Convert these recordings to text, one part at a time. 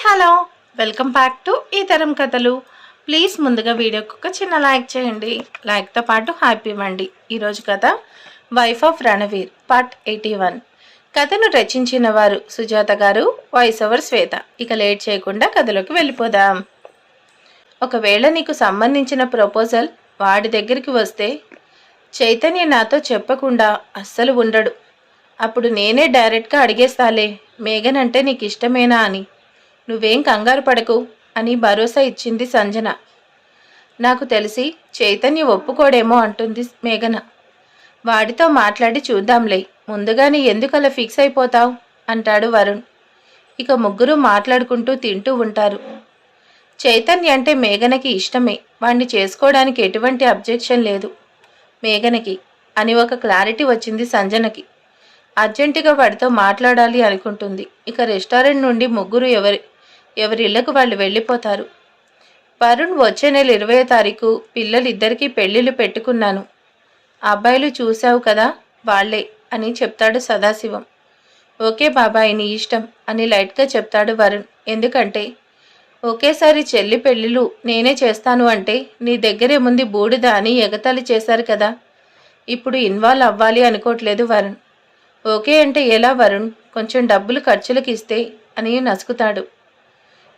Hello, welcome back to ఈ తరం కథలు. ప్లీజ్ ముందుగా వీడియోకి ఒక చిన్న లైక్ చేయండి. లైక్తో పాటు హ్యాపీ ఇవ్వండి. ఈరోజు కథ వైఫ్ ఆఫ్ రణవీర్ పార్ట్ 81. కథను రచించిన వారు సుజాత గారు, వాయిస్ ఓవర్ శ్వేత. ఇక లేట్ చేయకుండా కథలోకి వెళ్ళిపోదాం. ఒకవేళ నీకు సంబంధించిన ప్రపోజల్ వాడి దగ్గరికి వస్తే చైతన్య నాతో చెప్పకుండా అస్సలు ఉండడు. అప్పుడు నేనే డైరెక్ట్గా అడిగేస్తాలే, మేఘన్ అంటే నీకు ఇష్టమేనా అని. నువ్వేం కంగారు పడకు అని భరోసా ఇచ్చింది సంజన. నాకు తెలిసి చైతన్య ఒప్పుకోడేమో అంటుంది మేఘన. వాడితో మాట్లాడి చూద్దాంలే, ముందుగానే ఎందుకలా ఫిక్స్ అయిపోతావు అంటాడు వరుణ్. ఇక ముగ్గురు మాట్లాడుకుంటూ తింటూ ఉంటారు. చైతన్య అంటే మేఘనకి ఇష్టమే, వాణ్ణి చేసుకోవడానికి ఎటువంటి అబ్జెక్షన్ లేదు మేఘనకి అని ఒక క్లారిటీ వచ్చింది సంజనకి. అర్జెంటుగా వాడితో మాట్లాడాలి అనుకుంటుంది. ఇక రెస్టారెంట్ నుండి ముగ్గురు ఎవరి ఇళ్లకు వాళ్ళు వెళ్ళిపోతారు. వరుణ్ వచ్చే నెల 20వ తారీఖు పిల్లలిద్దరికీ పెళ్లిళ్ళు పెట్టుకున్నాను. అబ్బాయిలు చూశావు కదా, వాళ్లే అని చెప్తాడు సదాశివం. ఓకే బాబాయ్, నీ ఇష్టం అని లైట్గా చెప్తాడు వరుణ్. ఎందుకంటే ఒకేసారి చెల్లి పెళ్ళిళ్ళు నేనే చేస్తాను అంటే నీ దగ్గరేముంది బూడిద అని ఎగతాళి చేశారు కదా, ఇప్పుడు ఇన్వాల్వ్ అవ్వాలి అనుకోవట్లేదు వరుణ్. ఓకే అంటే ఎలా వరుణ్, కొంచెం డబ్బులు ఖర్చులకు ఇస్తే అని నసుకుతాడు.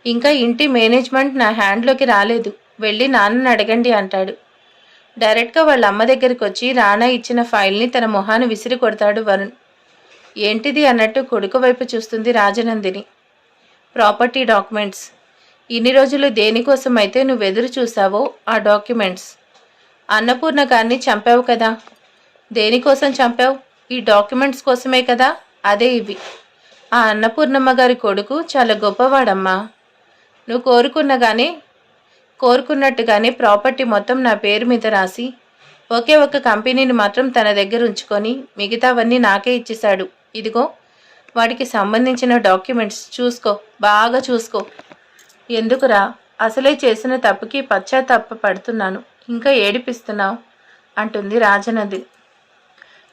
ఇంకా ఇంటి మేనేజ్మెంట్ నా హ్యాండ్లోకి రాలేదు, వెళ్ళి నాన్నని అడగండి అంటాడు. డైరెక్ట్గా వాళ్ళ అమ్మ దగ్గరికి వచ్చి రానా ఇచ్చిన ఫైల్ని తన మొహాన్ని విసిరి కొడతాడు వరుణ్. ఏంటిది అన్నట్టు కొడుకు వైపు చూస్తుంది రాజనందిని. Property documents. ఇన్ని రోజులు దేనికోసం అయితే నువ్వు ఎదురు చూసావో ఆ డాక్యుమెంట్స్. అన్నపూర్ణ గారిని చంపావు కదా, దేనికోసం చంపావు? ఈ డాక్యుమెంట్స్ కోసమే కదా. అదే ఇవి. ఆ అన్నపూర్ణమ్మ గారి కొడుకు చాలా గొప్పవాడమ్మా. నువ్వు కోరుకున్నట్టుగానే ప్రాపర్టీ మొత్తం నా పేరు మీద రాసి ఒకే ఒక కంపెనీని మాత్రం తన దగ్గర ఉంచుకొని మిగతావన్నీ నాకే ఇచ్చేశాడు. ఇదిగో వాడికి సంబంధించిన డాక్యుమెంట్స్, చూసుకో, బాగా చూసుకో. ఎందుకురా, అసలే చేసిన తప్పుకి పశ్చాత్తాప పడుతున్నాను, ఇంకా ఏడిపిస్తున్నావు అంటుంది రాజనందిని.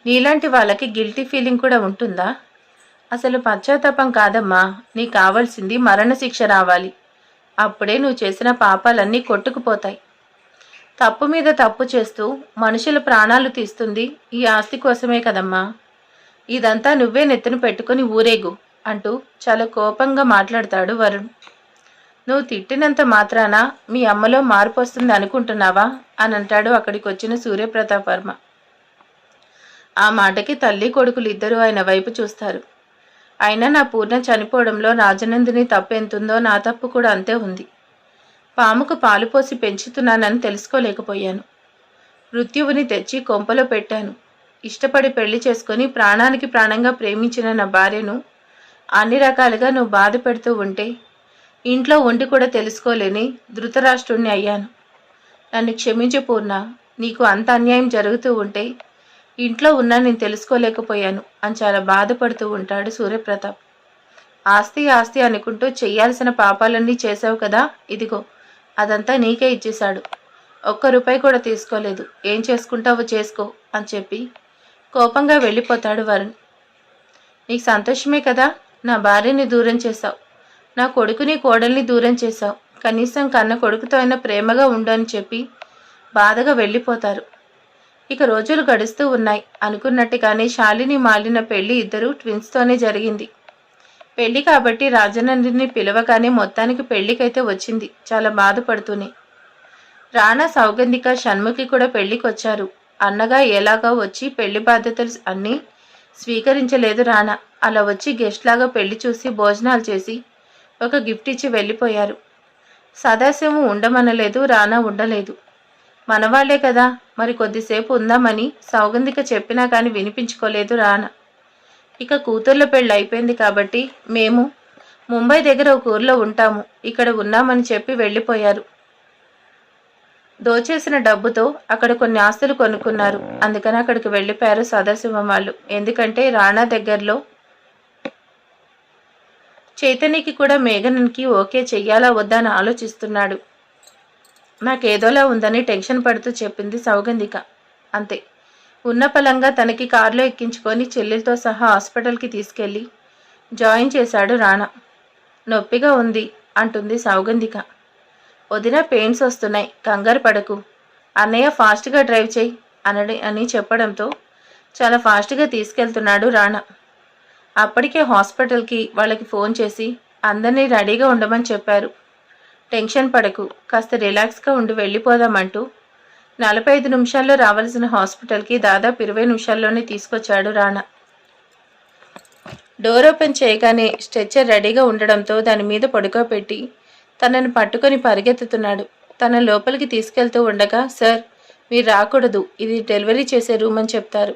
నీలాంటి వాళ్ళకి గిల్టీ ఫీలింగ్ కూడా ఉంటుందా? అసలు పశ్చాత్తాపం కాదమ్మా, నీకు కావాల్సింది మరణశిక్ష రావాలి. అప్పుడే నువ్వు చేసిన పాపాలన్నీ కొట్టుకుపోతాయి. తప్పు మీద తప్పు చేస్తూ మనుషుల ప్రాణాలు తీస్తుంది ఈ ఆస్తి కోసమే కదమ్మా. ఇదంతా నువ్వే నెత్తిన పెట్టుకుని ఊరేగు అంటూ చాలా కోపంగా మాట్లాడతాడు వరుణ్. నువ్వు తిట్టినంత మాత్రాన మీ అమ్మలో మార్పు వస్తుంది అనుకుంటున్నావా అని అంటాడు అక్కడికి వచ్చిన సూర్యప్రతాప్ వర్మ. ఆ మాటకి తల్లి కొడుకులు ఇద్దరూ ఆయన వైపు చూస్తారు. అయినా నా పూర్ణ చనిపోవడంలో రాజనందిని తప్పు ఎంతుందో నా తప్పు కూడా అంతే ఉంది. పాముకు పాలు పోసి పెంచుతున్నానని తెలుసుకోలేకపోయాను. మృత్యువుని తెచ్చి కొంపలో పెట్టాను. ఇష్టపడి పెళ్లి చేసుకొని ప్రాణానికి ప్రాణంగా ప్రేమించిన నా భార్యను అన్ని రకాలుగా నువ్వు బాధ పెడుతూ ఉంటే ఇంట్లో ఉండి కూడా తెలుసుకోలేని ధృతరాష్ట్రుణ్ణి అయ్యాను. నన్ను క్షమించు పూర్ణ, నీకు అంత అన్యాయం జరుగుతూ ఉంటే ఇంట్లో ఉన్నా నేను తెలుసుకోలేకపోయాను అని చాలా బాధపడుతూ ఉంటాడు సూర్యప్రతాప్. ఆస్తి ఆస్తి అనుకుంటూ చెయ్యాల్సిన పాపాలన్నీ చేసావు కదా, ఇదిగో అదంతా నీకే ఇచ్చేశాడు. ఒక్క రూపాయి కూడా తీసుకోలేదు. ఏం చేసుకుంటావో చేసుకో అని చెప్పి కోపంగా వెళ్ళిపోతాడు వరుణ్. నీకు సంతోషమే కదా, నా భార్యని దూరం చేశావు, నా కొడుకుని కోడల్ని దూరం చేశావు, కనీసం కన్న కొడుకుతో అయినా ప్రేమగా ఉండు అని చెప్పి బాధగా వెళ్ళిపోతారు. ఇక రోజులు గడుస్తూ ఉన్నాయి. అనుకున్నట్టుగానే శాలిని మాలిన పెళ్లి ఇద్దరు ట్విన్స్తోనే జరిగింది. పెళ్లి కాబట్టి రాజనందిని పిలవగానే మొత్తానికి పెళ్లికైతే వచ్చింది, చాలా బాధపడుతూనే. రానా, సౌగంధిక, షణ్ముఖి కూడా పెళ్లికి వచ్చారు. అన్నగా ఎలాగా వచ్చి పెళ్లి బాధ్యతలు అన్నీ స్వీకరించలేదు రానా. అలా వచ్చి గెస్ట్ లాగా పెళ్లి చూసి భోజనాలు చేసి ఒక గిఫ్ట్ ఇచ్చి వెళ్ళిపోయారు. సదాశివం ఉండమనలేదు, రానా ఉండలేదు. మనవాళ్లే కదా, మరి కొద్దిసేపు ఉందామని సౌగంధిక చెప్పినా కానీ వినిపించుకోలేదు రానా. ఇక కూతుర్ల పెళ్ళి అయిపోయింది కాబట్టి మేము ముంబై దగ్గర ఒక ఊర్లో ఉంటాము, ఇక్కడ ఉన్నామని చెప్పి వెళ్ళిపోయారు. దోచేసిన డబ్బుతో అక్కడ కొన్ని ఆస్తులు కొనుక్కున్నారు. అందుకని అక్కడికి వెళ్ళిపోయారు సదాశివం వాళ్ళు. ఎందుకంటే రానా దగ్గరలో చైతన్యకి కూడా మేఘనకి ఓకే చెయ్యాలా వద్దా అని ఆలోచిస్తున్నాడు. నాకేదోలా ఉందని టెన్షన్ పడుతూ చెప్పింది సౌగంధిక. అంతే. ఉన్న పలంగా తనకి కారులో ఎక్కించుకొని చెల్లెలతో సహా హాస్పిటల్కి తీసుకెళ్ళి జాయిన్ చేశాడు రానా. నొప్పిగా ఉంది, అంటుంది సౌగంధిక. వదిన పెయిన్స్ వస్తున్నాయి, కంగారు పడకు, అన్నయ్య ఫాస్ట్గా డ్రైవ్ చేయి అని చెప్పడంతో చాలా ఫాస్ట్గా తీసుకెళ్తున్నాడు రాణా. అప్పటికే హాస్పిటల్కి వాళ్ళకి ఫోన్ చేసి అందరినీ రెడీగా ఉండమని చెప్పారు. టెన్షన్ పడకు, కాస్త రిలాక్స్గా ఉండి వెళ్ళిపోదామంటూ 45 నిమిషాల్లో రావాల్సిన హాస్పిటల్కి దాదాపు 20 నిమిషాల్లోనే తీసుకొచ్చాడు రాణా. డోర్ ఓపెన్ చేయగానే స్ట్రెచ్చర్ రెడీగా ఉండడంతో దాని మీద పడుకోబెట్టి తనని పట్టుకొని పరిగెత్తుతున్నాడు. తన లోపలికి తీసుకెళ్తూ ఉండగా, సార్ మీరు రాకూడదు, ఇది డెలివరీ చేసే రూమ్ అని చెప్తారు.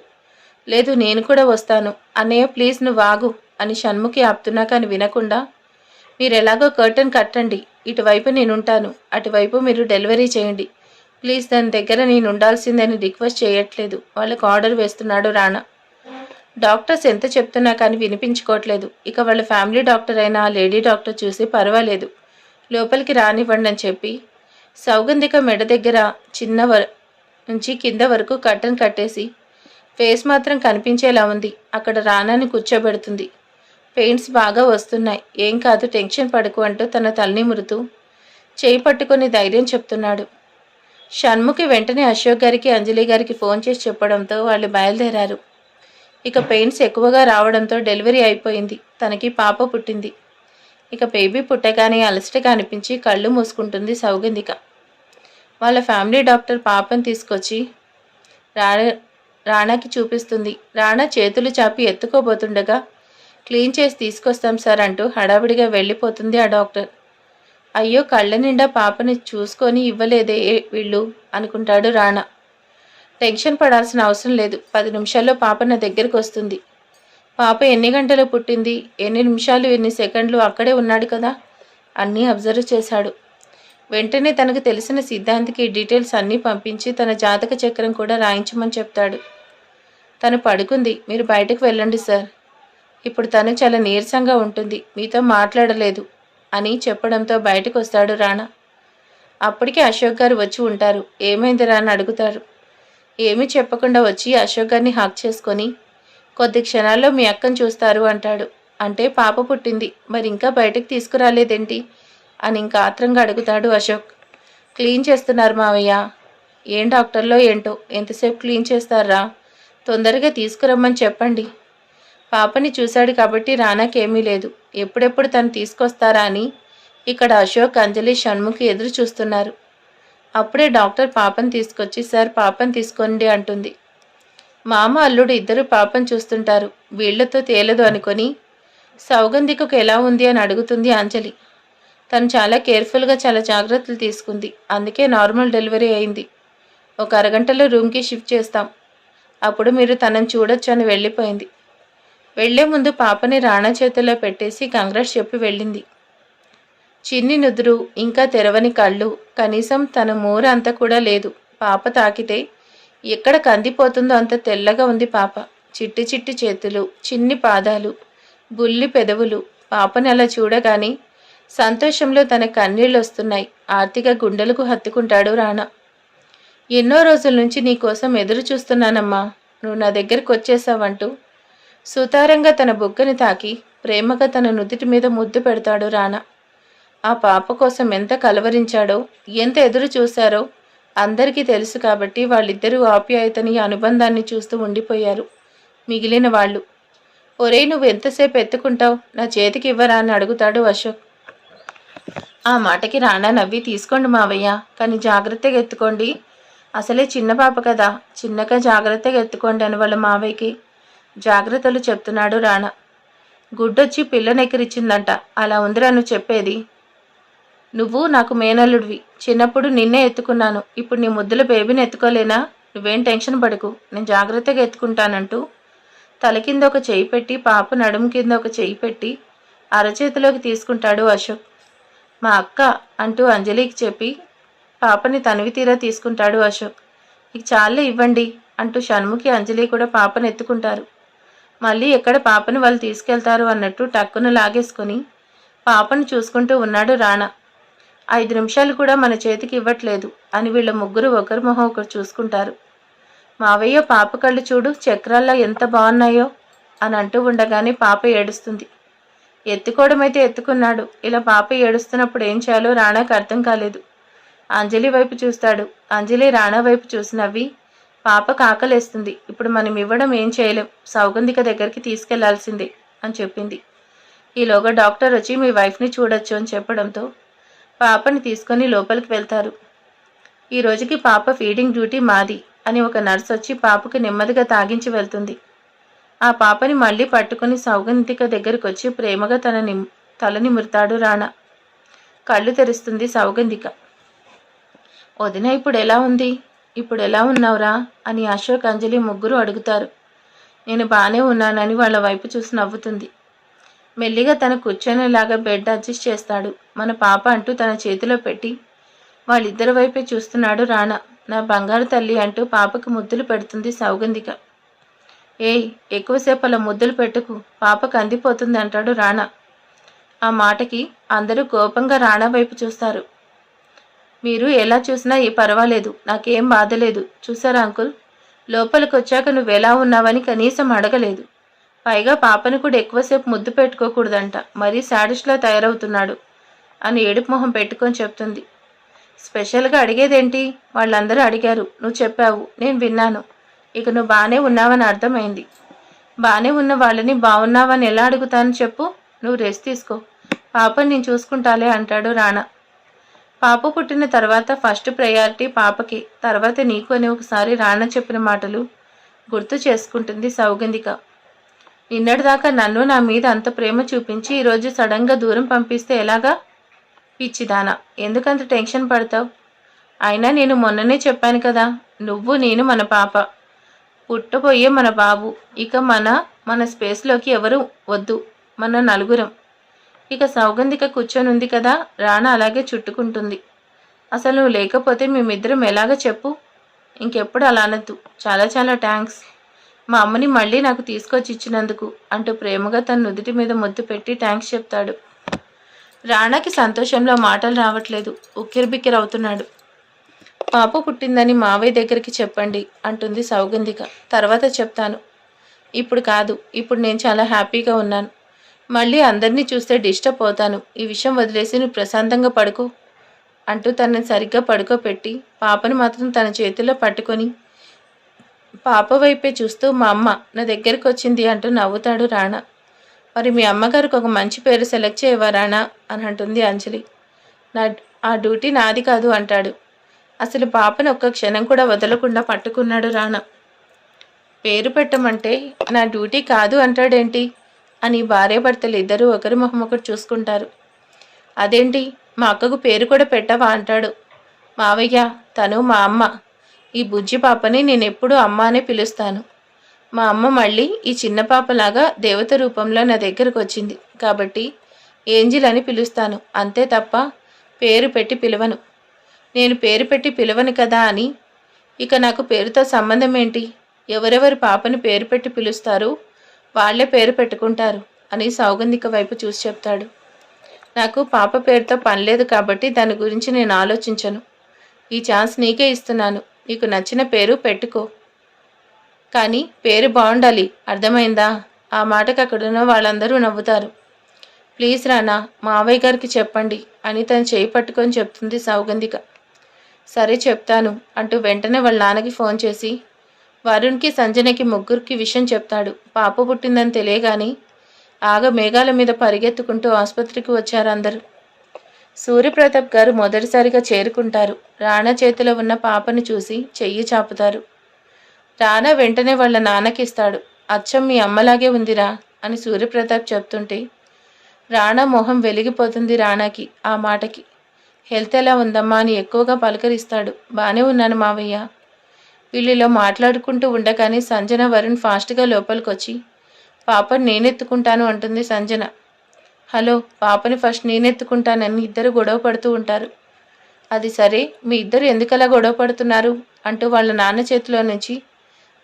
లేదు నేను కూడా వస్తాను, అన్నయ్య ప్లీజ్ నువ్వు ఆగు అని షణ్ముఖి ఆపుతున్నా కానీ వినకుండా, మీరు ఎలాగో కర్టన్ కట్టండి, ఇటువైపు నేనుంటాను, అటువైపు మీరు డెలివరీ చేయండి ప్లీజ్, దాని దగ్గర నేను ఉండాల్సిందని రిక్వెస్ట్ చేయట్లేదు, వాళ్ళకు ఆర్డర్ వేస్తున్నాడు రాణా. డాక్టర్స్ ఎంత చెప్తున్నా కానీ వినిపించుకోవట్లేదు. ఇక వాళ్ళ ఫ్యామిలీ డాక్టర్ అయిన ఆ లేడీ డాక్టర్ చూసి పర్వాలేదు, లోపలికి రానివ్వండి అని చెప్పి సౌగంధిక మెడ దగ్గర నుంచి కింద వరకు కట్టను కట్టేసి ఫేస్ మాత్రం కనిపించేలా ఉంది. అక్కడ రానాని కూర్చోబెడుతుంది. పెయిన్స్ బాగా వస్తున్నాయి, ఏం కాదు టెన్షన్ పడకు అంటూ తన తల్లి మురుతూ చేయి పట్టుకొని ధైర్యం చెప్తున్నాడు. షణ్ముఖి వెంటనే అశోక్ గారికి అంజలి గారికి ఫోన్ చేసి చెప్పడంతో వాళ్ళు బయలుదేరారు. ఇక పెయిన్స్ ఎక్కువగా రావడంతో డెలివరీ అయిపోయింది. తనకి పాప పుట్టింది. ఇక బేబీ పుట్టగానే అలసటగా అనిపించి కళ్ళు మూసుకుంటుంది సౌగంధిక. వాళ్ళ ఫ్యామిలీ డాక్టర్ పాపను తీసుకొచ్చి రాణాకి చూపిస్తుంది. రాణా చేతులు చాపి ఎత్తుకోబోతుండగా క్లీన్ చేసి తీసుకొస్తాం సార్ అంటూ హడావిడిగా వెళ్ళిపోతుంది ఆ డాక్టర్. అయ్యో కళ్ళ నిండా పాపని చూసుకొని ఇవ్వలేదే వీళ్ళు అనుకుంటాడు రాణా. టెన్షన్ పడాల్సిన అవసరం లేదు, 10 నిమిషాల్లో పాప నా దగ్గరికి వస్తుంది. పాప ఎన్ని గంటలు పుట్టింది, ఎన్ని నిమిషాలు ఎన్ని సెకండ్లు అక్కడే ఉన్నాడు కదా, అన్నీ అబ్జర్వ్ చేశాడు. వెంటనే తనకు తెలిసిన సిద్ధాంతికి డీటెయిల్స్ అన్నీ పంపించి తన జాతక చక్రం కూడా రాయించమని చెప్తాడు. తను పడుకుంది, మీరు బయటకు వెళ్ళండి సార్, ఇప్పుడు తను చాలా నీరసంగా ఉంటుంది, మీతో మాట్లాడలేదు అని చెప్పడంతో బయటకు వస్తాడు రాణా. అప్పటికే అశోక్ గారు వచ్చి ఉంటారు. ఏమైంది రా అని అడుగుతారు. ఏమీ చెప్పకుండా వచ్చి అశోక్ గారిని హక్ చేసుకొని కొద్ది క్షణాల్లో మీ అక్కను చూస్తారు అంటాడు. అంటే పాప పుట్టింది, మరి ఇంకా బయటకు తీసుకురాలేదేంటి అని ఇంకా ఆత్రంగా అడుగుతాడు అశోక్. క్లీన్ చేస్తున్నారు మావయ్య. ఏం డాక్టర్లో ఏంటో ఎంతసేపు క్లీన్ చేస్తారా, తొందరగా తీసుకురమ్మని చెప్పండి. పాపని చూశాడు కాబట్టి రానాకేమీ లేదు, ఎప్పుడెప్పుడు తను తీసుకొస్తారా అని ఇక్కడ అశోక్ అంజలి షణ్ముఖి ఎదురు చూస్తున్నారు. అప్పుడే డాక్టర్ పాపను తీసుకొచ్చి సార్ పాపను తీసుకోండి అంటుంది. మామ అల్లుడు ఇద్దరు పాపను చూస్తుంటారు. వీళ్లతో తేలదు అనుకొని సౌగంధికకు ఎలా ఉంది అని అడుగుతుంది అంజలి. తను చాలా కేర్ఫుల్గా చాలా జాగ్రత్తలు తీసుకుంది, అందుకే నార్మల్ డెలివరీ అయింది. ఒక అరగంటలో రూమ్కి షిఫ్ట్ చేస్తాం, అప్పుడు మీరు తనని చూడొచ్చు అని వెళ్ళిపోయింది. వెళ్లే ముందు పాపని రాణా చేతుల్లో పెట్టేసి కంగ్రాట్స్ చెప్పి వెళ్ళింది. చిన్ని నుదురు, ఇంకా తెరవని కళ్ళు, కనీసం తన మూర అంత కూడా లేదు. పాప తాకితే ఎక్కడ కందిపోతుందో అంత తెల్లగా ఉంది పాప. చిట్టి చిట్టి చేతులు, చిన్ని పాదాలు, బుల్లి పెదవులు. పాపని అలా చూడగానే సంతోషంలో తన కన్నీళ్ళు వస్తున్నాయి. ఆర్తిగా గుండెలకు హత్తుకుంటాడు రాణా. ఎన్నో రోజుల నుంచి నీ కోసం ఎదురు చూస్తున్నానమ్మా, నువ్వు నా దగ్గరకు వచ్చేసావంటూ సుతారంగా తన బుగ్గని తాకి ప్రేమగా తన నుదుటి మీద ముద్దు పెడతాడు రాణా. ఆ పాప కోసం ఎంత కలవరించాడో, ఎంత ఎదురు చూశారో అందరికీ తెలుసు కాబట్టి వాళ్ళిద్దరూ ఆప్యాయతని అనుబంధాన్ని చూస్తూ ఉండిపోయారు మిగిలిన వాళ్ళు. ఒరే నువ్వు ఎంతసేపు ఎత్తుకుంటావు, నా చేతికి ఇవ్వరా అని అడుగుతాడు అశోక్. ఆ మాటకి రాణా నవ్వి తీసుకోండి మావయ్య, కానీ జాగ్రత్తగా ఎత్తుకోండి, అసలే చిన్న పాప కదా, చిన్నగా జాగ్రత్తగా ఎత్తుకోండి అని వాళ్ళ మావయ్యకి జాగ్రత్తలు చెప్తున్నాడు రాణా. గుడ్డొచ్చి పిల్లనెక్కిరిచ్చిందంట, అలా ఉందిరా నువ్వు చెప్పేది. నువ్వు నాకు మేనల్లుడివి, చిన్నప్పుడు నిన్నే ఎత్తుకున్నాను, ఇప్పుడు నీ ముద్దుల బేబీని ఎత్తుకోలేనా, నువ్వేం టెన్షన్ పడకు, నేను జాగ్రత్తగా ఎత్తుకుంటానంటూ తల కింద ఒక చెయ్యి పెట్టి పాప నడుము కింద ఒక చెయ్యి పెట్టి అరచేతిలోకి తీసుకుంటాడు అశోక్. మా అక్క అంటూ అంజలికి చెప్పి పాపని తనివి తీరా తీసుకుంటాడు అశోక్. ఇక చాలే ఇవ్వండి అంటూ షణ్ముఖి అంజలి కూడా పాపను ఎత్తుకుంటారు. మళ్ళీ ఎక్కడ పాపను వాళ్ళు తీసుకెళ్తారు అన్నట్టు టక్కున లాగేసుకొని పాపను చూసుకుంటూ ఉన్నాడు రాణా. 5 నిమిషాలు కూడా మన చేతికి ఇవ్వట్లేదు అని వీళ్ళ ముగ్గురు ఒకరి మొహం ఒకరు చూసుకుంటారు. మావయ్య పాప కళ్ళు చూడు, చక్రాల్లా ఎంత బాగున్నాయో అని అంటూ ఉండగానే పాప ఏడుస్తుంది. ఎత్తుకోవడం అయితే ఎత్తుకున్నాడు. ఇలా పాప ఏడుస్తున్నప్పుడు ఏం చేయాలో రాణాకి అర్థం కాలేదు. అంజలి వైపు చూస్తాడు. అంజలి రాణా వైపు చూసి నవ్వి, పాపకు ఆకలేస్తుంది, ఇప్పుడు మనం ఇవ్వడం ఏం చేయలేం, సౌగంధిక దగ్గరికి తీసుకెళ్లాల్సిందే అని చెప్పింది. ఈలోగా డాక్టర్ వచ్చి మీ వైఫ్ని చూడొచ్చు అని చెప్పడంతో పాపని తీసుకొని లోపలికి వెళ్తారు. ఈ రోజుకి పాప ఫీడింగ్ డ్యూటీ మాది అని ఒక నర్స్ వచ్చి పాపకు నెమ్మదిగా తాగించి వెళ్తుంది. ఆ పాపని మళ్ళీ పట్టుకుని సౌగంధిక దగ్గరికి వచ్చి ప్రేమగా తలని ముడతాడు రాణా. కళ్ళు తెరుస్తుంది సౌగంధిక. వదిన ఇప్పుడు ఎలా ఉంది, ఇప్పుడు ఎలా ఉన్నావురా అని అశోక్ అంజలి ముగ్గురు అడుగుతారు. నేను బాగానే ఉన్నానని వాళ్ళ వైపు చూసి నవ్వుతుంది. మెల్లిగా తన కూర్చొనేలాగా బెడ్ అడ్జస్ట్ చేస్తాడు. మన పాప అంటూ తన చేతిలో పెట్టి వాళ్ళిద్దరి వైపే చూస్తున్నాడు రాణా. నా బంగారు తల్లి అంటూ పాపకు ముద్దులు పెడుతుంది సౌగంధిక. ఏయ్, ఎక్కువసేపు అలా ముద్దులు పెట్టుకు, పాపకు అందిపోతుంది అంటాడు రాణా. ఆ మాటకి అందరూ కోపంగా రాణా వైపు చూస్తారు. మీరు ఎలా చూసినా పర్వాలేదు, నాకేం బాధలేదు. చూసారా అంకుల్, లోపలికి వచ్చాక నువ్వెలా ఉన్నావని కనీసం అడగలేదు. పైగా పాపను కూడా ఎక్కువసేపు ముద్దు పెట్టుకోకూడదంట, మరీ శాడిస్ట్లా తయారవుతున్నాడు అని ఏడుపు మొహం పెట్టుకొని చెప్తుంది. స్పెషల్గా అడిగేదేంటి, వాళ్ళందరూ అడిగారు, నువ్వు చెప్పావు, నేను విన్నాను. ఇక నువ్వు బాగానే ఉన్నావని అర్థమైంది. బాగానే ఉన్న వాళ్ళని బాగున్నావని ఎలా అడుగుతాను చెప్పు. నువ్వు రెస్ట్ తీసుకో, పాపని నేను చూసుకుంటాలే అంటాడు రాణా. పాప పుట్టిన తర్వాత ఫస్ట్ ప్రయారిటీ పాపకి, తర్వాత నీకు అని ఒకసారి రాణా చెప్పిన మాటలు గుర్తు చేసుకుంటుంది సౌగంధిక. నిన్నటిదాకా నన్ను నా మీద అంత ప్రేమ చూపించి ఈరోజు సడన్గా దూరం పంపిస్తే ఎలాగా? పిచ్చిదానా, ఎందుకంత టెన్షన్ పడతావు? అయినా నేను మొన్ననే చెప్పాను కదా, నువ్వు నేను మన పాప, పుట్టబోయే మన బాబు. ఇక మన స్పేస్లోకి ఎవరు వద్దు, మన నలుగురం. ఇక సౌగంధిక కూర్చొని ఉంది కదా, రాణా అలాగే చుట్టుకుంటుంది. అసలు నువ్వు లేకపోతే మేమిద్దరం ఎలాగ చెప్పు? ఇంకెప్పుడు అలా అనద్దు. చాలా చాలా థ్యాంక్స్, మా అమ్మని మళ్ళీ నాకు తీసుకొచ్చి ఇచ్చినందుకు అంటూ ప్రేమగా తన నుదుటి మీద ముద్దు పెట్టి థ్యాంక్స్ చెప్తాడు. రాణాకి సంతోషంలో మాటలు రావట్లేదు, ఉక్కిరిబిక్కిరవుతున్నాడు. పాప పుట్టిందని మావయ్య దగ్గరికి చెప్పండి అంటుంది సౌగంధిక. తర్వాత చెప్తాను, ఇప్పుడు కాదు, ఇప్పుడు నేను చాలా హ్యాపీగా ఉన్నాను. మళ్ళీ అందరినీ చూస్తే డిస్టర్బ్ అవుతాను. ఈ విషయం వదిలేసి నువ్వు ప్రశాంతంగా పడుకో అంటూ తనని సరిగ్గా పడుకోపెట్టి పాపను మాత్రం తన చేతిలో పట్టుకొని పాప వైపే చూస్తూ మా అమ్మ నా దగ్గరికి వచ్చింది అంటూ నవ్వుతాడు రాణా. మరి మీ అమ్మగారికి ఒక మంచి పేరు సెలెక్ట్ చేయవా రాణా అని అంటుంది అంజలి. ఆ డ్యూటీ నాది కాదు అంటాడు. అసలు పాపను ఒక్క క్షణం కూడా వదలకుండా పట్టుకున్నాడు రాణా. పేరు పెట్టమంటే నా డ్యూటీ కాదు అంటాడేంటి అని భార్యాభర్తలు ఇద్దరూ ఒకరి మొహం ఒకరు చూసుకుంటారు. అదేంటి, మా అక్కకు పేరు కూడా పెట్టవా అంటాడు. మావయ్య, తను మా అమ్మ. ఈ బుజ్జి పాపని నేనెప్పుడూ అమ్మ అనే పిలుస్తాను. మా అమ్మ మళ్ళీ ఈ చిన్న పాపలాగా దేవత రూపంలో నా దగ్గరకు వచ్చింది కాబట్టి ఏంజిల్ అని పిలుస్తాను, అంతే తప్ప పేరు పెట్టి పిలవను. నేను పేరు పెట్టి పిలవను కదా అని ఇక నాకు పేరుతో సంబంధం ఏంటి? ఎవరెవరు పాపని పేరు పెట్టి పిలుస్తారు వాళ్లే పేరు పెట్టుకుంటారు అని సౌగంధిక వైపు చూసి చెప్తాడు. నాకు పాప పేరుతో పని లేదు కాబట్టి దాని గురించి నేను ఆలోచించను. ఈ ఛాన్స్ నీకే ఇస్తున్నాను, నీకు నచ్చిన పేరు పెట్టుకో, కానీ పేరు బాగుండాలి, అర్థమైందా? ఆ మాటకు అక్కడున్న వాళ్ళందరూ నవ్వుతారు. ప్లీజ్ రానా, మావయ్య గారికి చెప్పండి అని తను చేయి పట్టుకొని చెప్తుంది సౌగంధిక. సరే చెప్తాను అంటూ వెంటనే వాళ్ళ నాన్నకి ఫోన్ చేసి వరుణ్కి సంజనకి ముగ్గురికి విషయం చెప్తాడు. పాప పుట్టిందని తెలియగాని మేఘాల మీద పరిగెత్తుకుంటూ ఆసుపత్రికి వచ్చారు అందరూ. సూర్యప్రతాప్ గారు మొదటిసారిగా చేరుకుంటారు. రాణా చేతిలో ఉన్న పాపను చూసి చెయ్యి చాపుతారు. రాణా వెంటనే వాళ్ళ నాన్నకి ఇస్తాడు. అచ్చం మీ అమ్మలాగే ఉందిరా అని సూర్యప్రతాప్ చెప్తుంటే రాణా మొహం వెలిగిపోతుంది రాణాకి ఆ మాటకి. హెల్త్ ఎలా ఉందమ్మా అని ఎక్కువగా పలకరిస్తాడు. బాగానే ఉన్నాను మావయ్య. వీళ్ళలో మాట్లాడుకుంటూ ఉండగానే సంజన వరుణ్ ఫాస్ట్గా లోపలికొచ్చి పాపని నేనెత్తుకుంటాను అంటుంది సంజన. హలో, పాపని ఫస్ట్ నేనెత్తుకుంటానని ఇద్దరు గొడవ పడుతూ ఉంటారు. అది సరే, మీ ఇద్దరు ఎందుకలా గొడవ పడుతున్నారు అంటూ వాళ్ళ నాన్న చేతిలో నుంచి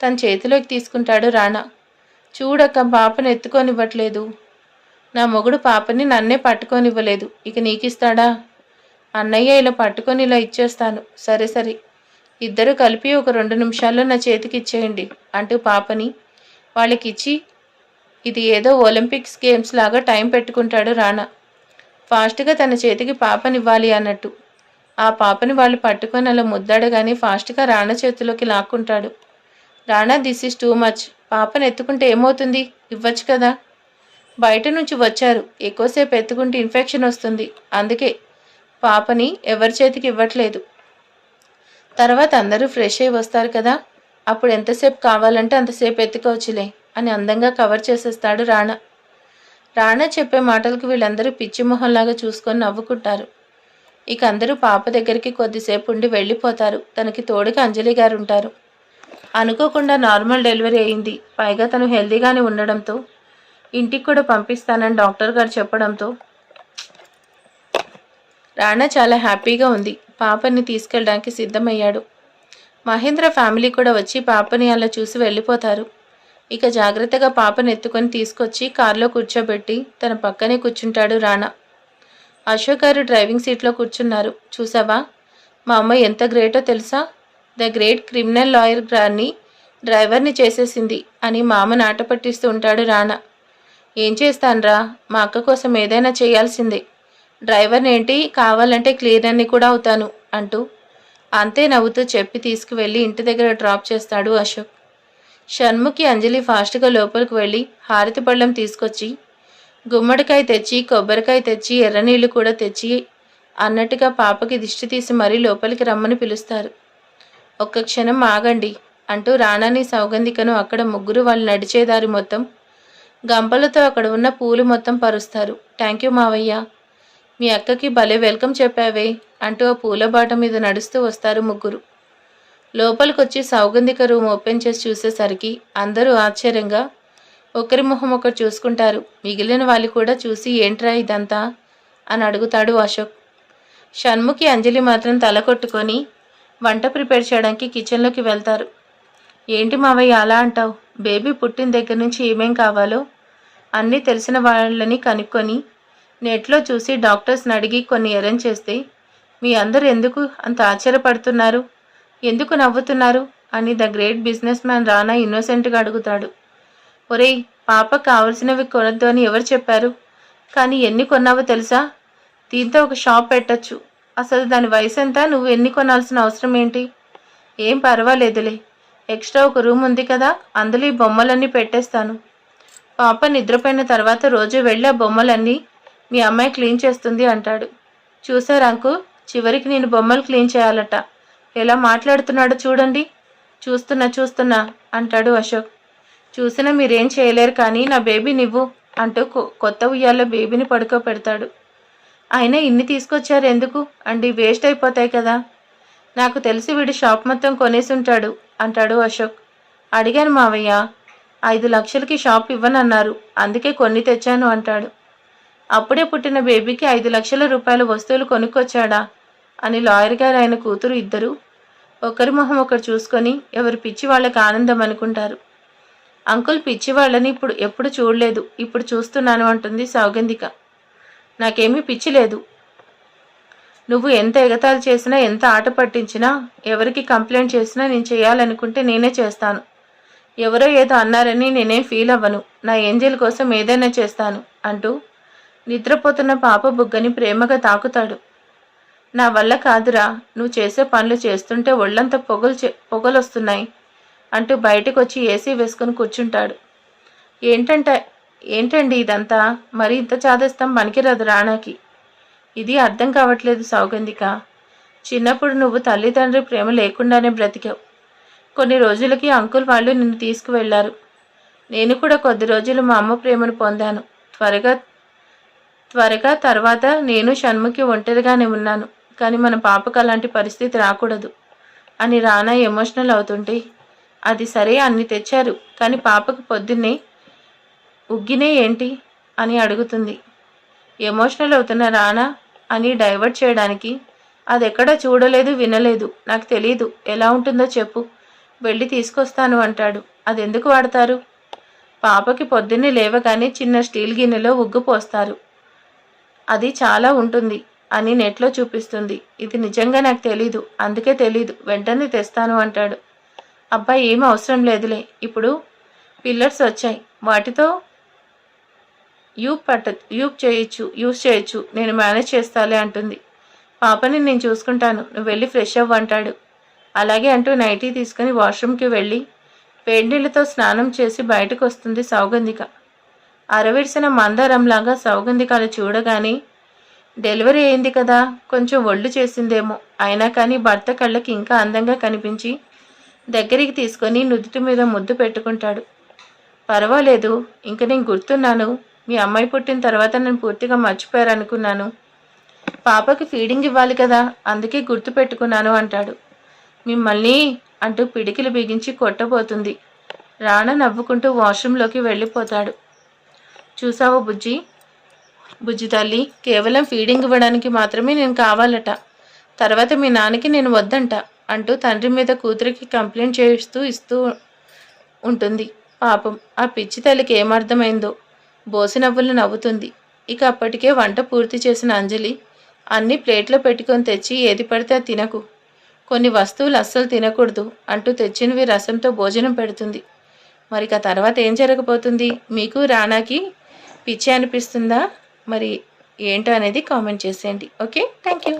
తన చేతిలోకి తీసుకుంటాడు రాణా. చూడక్క, పాపని ఎత్తుకొనివ్వట్లేదు. నా మొగుడు పాపని నన్నే పట్టుకొనివ్వలేదు, ఇక నీకిస్తాడా? అన్నయ్య ఇలా పట్టుకొని ఇలా ఇచ్చేస్తాను. సరే సరే, ఇద్దరు కలిపి ఒక 2 నిమిషాల్లో నా చేతికి ఇచ్చేయండి అంటూ పాపని వాళ్ళకిచ్చి ఇది ఏదో ఒలింపిక్స్ గేమ్స్ లాగా టైం పెట్టుకుంటాడు రానా. ఫాస్ట్గా తన చేతికి పాపనివ్వాలి అన్నట్టు. ఆ పాపని వాళ్ళు పట్టుకొని అలా ముద్దాడగానే ఫాస్ట్గా రానా చేతిలోకి లాక్కుంటాడు. Rana, this is too much. పాపను ఎత్తుకుంటే ఏమవుతుంది, ఇవ్వచ్చు కదా. బయట నుంచి వచ్చారు, ఎక్కువసేపు ఎత్తుకుంటే ఇన్ఫెక్షన్ వస్తుంది, అందుకే పాపని ఎవరి చేతికి ఇవ్వట్లేదు. తర్వాత అందరూ ఫ్రెష్ అయ్యి వస్తారు కదా, అప్పుడు ఎంతసేపు కావాలంటే అంతసేపు ఎత్తుకోవచ్చులే అని అందంగా కవర్ చేసేస్తాడు రానా. రానా చెప్పే మాటలకు వీళ్ళందరూ పిచ్చి మొహంలాగా చూసుకొని నవ్వుకుంటారు. ఇక అందరూ పాప దగ్గరికి కొద్దిసేపు ఉండి వెళ్ళిపోతారు. తనకి తోడుగా అంజలి గారు ఉంటారు. అనుకోకుండా నార్మల్ డెలివరీ అయింది, పైగా తను హెల్దీగానే ఉండడంతో ఇంటికి కూడా పంపిస్తానని డాక్టర్ గారు చెప్పడంతో రానా చాలా హ్యాపీగా ఉంది. పాపని తీసుకెళ్ళడానికి సిద్ధమయ్యాడు. మహేంద్ర ఫ్యామిలీ కూడా వచ్చి పాపని అలా చూసి వెళ్ళిపోతారు. ఇక జాగ్రత్తగా పాపని ఎత్తుకొని తీసుకొచ్చి కారులో కూర్చోబెట్టి తన పక్కనే కూర్చుంటాడు రానా. అశోక్ గారు డ్రైవింగ్ సీట్లో కూర్చున్నారు. చూసావా, మా అమ్మ ఎంత గ్రేటో తెలుసా, ద గ్రేట్ క్రిమినల్ లాయర్ గారిని డ్రైవర్ని చేసేసింది అని మామని ఆట పట్టిస్తూ ఉంటాడు రానా. ఏం చేస్తాన్రా, మా అక్క కోసం ఏదైనా చేయాల్సిందే. డ్రైవర్ని ఏంటి, కావాలంటే క్లీనర్ని కూడా అవుతాను అంటూ అంతే నవ్వుతూ చెప్పి తీసుకువెళ్ళి ఇంటి దగ్గర డ్రాప్ చేస్తాడు అశోక్. షణ్ముఖి, అంజలి ఫాస్ట్గా లోపలికి వెళ్ళి హారతి పళ్ళం తీసుకొచ్చి గుమ్మడికాయ తెచ్చి, కొబ్బరికాయ తెచ్చి, ఎర్రనీళ్ళు కూడా తెచ్చి అన్నట్టుగా పాపకి దిష్టి తీసి మరీ లోపలికి రమ్మని పిలుస్తారు. ఒక్క క్షణం ఆగండి అంటూ రానాని, సౌగంధికను అక్కడ ముగ్గురు వాళ్ళు నడిచేదారి మొత్తం గంపలతో అక్కడ ఉన్న పూలు మొత్తం పరుస్తారు. థ్యాంక్ యూ మావయ్య, మీ అక్కకి భలే వెల్కమ్ చెప్పావే అంటూ ఆ పూల బాట మీద నడుస్తూ వస్తారు ముగ్గురు. లోపలికొచ్చి సౌగంధిక రూమ్ ఓపెన్ చేసి చూసేసరికి అందరూ ఆశ్చర్యంగా ఒకరి మొహం ఒకరు చూసుకుంటారు. మిగిలిన వాళ్ళు కూడా చూసి ఏంట్రా ఇదంతా అని అడుగుతాడు అశోక్. షణ్ముఖి, అంజలి మాత్రం తల కొట్టుకొని వంట ప్రిపేర్ చేయడానికి కిచెన్లోకి వెళ్తారు. ఏంటి మావయ్య అలా అంటావు, బేబీ పుట్టిన దగ్గర నుంచి ఏమేం కావాలో అన్నీ తెలిసిన వాళ్ళని కనుక్కొని నెట్లో చూసి డాక్టర్స్ని అడిగి కొన్ని అరేంజ్ చేస్తే మీ అందరూ ఎందుకు అంత ఆశ్చర్యపడుతున్నారు, ఎందుకు నవ్వుతున్నారు అని the great business man Rana ఇన్నోసెంట్గా అడుగుతాడు. ఒరేయ్, పాప కావలసినవి కొనద్దు అని ఎవరు చెప్పారు, కానీ ఎన్ని కొన్నావో తెలుసా, దీంతో ఒక షాప్ పెట్టచ్చు. అసలు దాని వయసు ఎంత, నువ్వు ఎన్ని కొనాల్సిన అవసరం ఏంటి. ఏం పర్వాలేదులే, ఎక్స్ట్రా ఒక రూమ్ ఉంది కదా, అందులో ఈ బొమ్మలన్నీ పెట్టేస్తాను. పాప నిద్రపోయిన తర్వాత రోజు వెళ్ళి ఆ బొమ్మలన్నీ మీ అమ్మాయి క్లీన్ చేస్తుంది అంటాడు. చూసారా అంకుల్, చివరికి నేను బొమ్మలు క్లీన్ చేయాలట, ఎలా మాట్లాడుతున్నాడో చూడండి. చూస్తున్నా అంటాడు అశోక్. చూసినా మీరేం చేయలేరు, కానీ నా బేబీ నివ్వు అంటూ కొత్త ఉయ్యాల్లో బేబీని పడుకోబెడతాడు. అయినా ఇన్ని తీసుకొచ్చారు ఎందుకు అండి, వేస్ట్ అయిపోతాయి కదా. నాకు తెలిసి వీడు షాప్ మొత్తం కొనేసి ఉంటాడు అంటాడు అశోక్. అడిగాను మావయ్య, 5 లక్షలకి షాప్ ఇవ్వనన్నారు, అందుకే కొన్ని తెచ్చాను అంటాడు. అప్పుడే పుట్టిన బేబీకి 5 లక్షల రూపాయల వస్తువులు కొనుక్కొచ్చాడా అని లాయర్ గారు ఆయన కూతురు ఇద్దరు ఒకరి మొహం ఒకరు చూసుకొని ఎవరి పిచ్చి వాళ్ళకి ఆనందం అనుకుంటారు. అంకుల్, పిచ్చి వాళ్ళని ఎప్పుడు చూడలేదు, ఇప్పుడు చూస్తున్నాను అంటుంది సౌగంధిక. నాకేమీ పిచ్చి లేదు, నువ్వు ఎంత ఎగతాళి చేసినా, ఎంత ఆట పట్టించినా, ఎవరికి కంప్లైంట్ చేసినా నేను చేయాలనుకుంటే నేనే చేస్తాను. ఎవరో ఏదో అన్నారని నేనేం ఫీల్ అవ్వను, నా ఏంజెల్ కోసం ఏదైనా చేస్తాను అంటూ నిద్రపోతున్న పాప బుగ్గని ప్రేమగా తాకుతాడు. నా వల్ల కాదురా, నువ్వు చేసే పనులు చేస్తుంటే ఒళ్ళంతా పొగలొస్తున్నాయి అంటూ బయటకు వచ్చి ఏసీ వేసుకుని కూర్చుంటాడు. ఏంటండి ఇదంతా, మరి ఇంత చాదస్తం పనికిరాదు రానాకి. ఇది అర్థం కావట్లేదు సౌగంధిక, చిన్నప్పుడు నువ్వు తల్లిదండ్రి ప్రేమ లేకుండానే బ్రతికావు. కొన్ని రోజులకి అంకుల్ వాళ్ళు నిన్ను తీసుకువెళ్లారు. నేను కూడా కొద్ది రోజులు మా అమ్మ ప్రేమను పొందాను. త్వరగా తర్వాత నేను షణ్ముఖి ఒంటరిగానే ఉన్నాను, కానీ మన పాపకు అలాంటి పరిస్థితి రాకూడదు అని రానా ఎమోషనల్ అవుతుంటే, అది సరే అన్ని తెచ్చారు, కానీ పాపకు పొద్దున్నే ఉగ్గినే ఏంటి అని అడుగుతుంది. ఎమోషనల్ అవుతున్న రానా అని డైవర్ట్ చేయడానికి, అది ఎక్కడా చూడలేదు, వినలేదు, నాకు తెలియదు, ఎలా ఉంటుందో చెప్పు, వెళ్ళి తీసుకొస్తాను అంటాడు. అది ఎందుకు వాడతారు, పాపకి పొద్దున్నే లేవగానే చిన్న స్టీల్ గిన్నెలో ఉగ్గు పోస్తారు, అది చాలా ఉంటుంది అని నెట్లో చూపిస్తుంది. ఇది నిజంగా నాకు తెలీదు, అందుకే తెలీదు, వెంటనే తెస్తాను అంటాడు. అబ్బాయి ఏం అవసరం లేదులే, ఇప్పుడు పిల్లర్స్ వచ్చాయి, వాటితో యూజ్ చేయొచ్చు, నేను మేనేజ్ చేస్తాలే అంటుంది. పాపని నేను చూసుకుంటాను, నువ్వు వెళ్ళి ఫ్రెష్ అవ్వు అంటాడు. అలాగే అంటూ నైటీ తీసుకుని వాష్రూమ్కి వెళ్ళి వేడినీళ్ళతో స్నానం చేసి బయటకు వస్తుంది సౌగంధిక. అరవిడిసిన మందారంలాగా సౌగంధికను చూడగానే డెలివరీ అయింది కదా, కొంచెం ఒళ్ళు చేసిందేమో, అయినా కానీ భర్త కళ్ళకి ఇంకా అందంగా కనిపించి దగ్గరికి తీసుకొని నుదుటి మీద ముద్దు పెట్టుకుంటాడు. పర్వాలేదు, ఇంక నేను గుర్తున్నాను, మీ అమ్మాయి పుట్టిన తర్వాత నేను పూర్తిగా మర్చిపోయారనుకున్నాను. పాపకి ఫీడింగ్ ఇవ్వాలి కదా, అందుకే గుర్తు పెట్టుకున్నాను అంటాడు. మిమ్మల్ని అంటూ పిడికిలు బిగించి కొట్టబోతుంది. రాణా నవ్వుకుంటూ వాష్రూంలోకి వెళ్ళిపోతాడు. చూసావో బుజ్జి తల్లి, కేవలం ఫీడింగ్ ఇవ్వడానికి మాత్రమే నేను కావాలట, తర్వాత మీ నాన్నకి నేను వద్దంట అంటూ తండ్రి మీద కూతురికి కంప్లైంట్ ఇస్తూ ఉంటుంది. పాపం ఆ పిచ్చి తల్లికి ఏమర్థమైందో బోసి నవ్వులు నవ్వుతుంది. ఇక అప్పటికే వంట పూర్తి చేసిన అంజలి అన్ని ప్లేట్లో పెట్టుకొని తెచ్చి ఏది పడితే అది తినకు, కొన్ని వస్తువులు అస్సలు తినకూడదు అంటూ తెచ్చినవి రసంతో భోజనం పెడుతుంది. మరి ఆ తర్వాత ఏం జరగబోతుంది? మీకు రానాకి పిచ్చి అనిపిస్తుందా? మరి ఏంటో అనేది కామెంట్ చేసేయండి. Okay, thank you.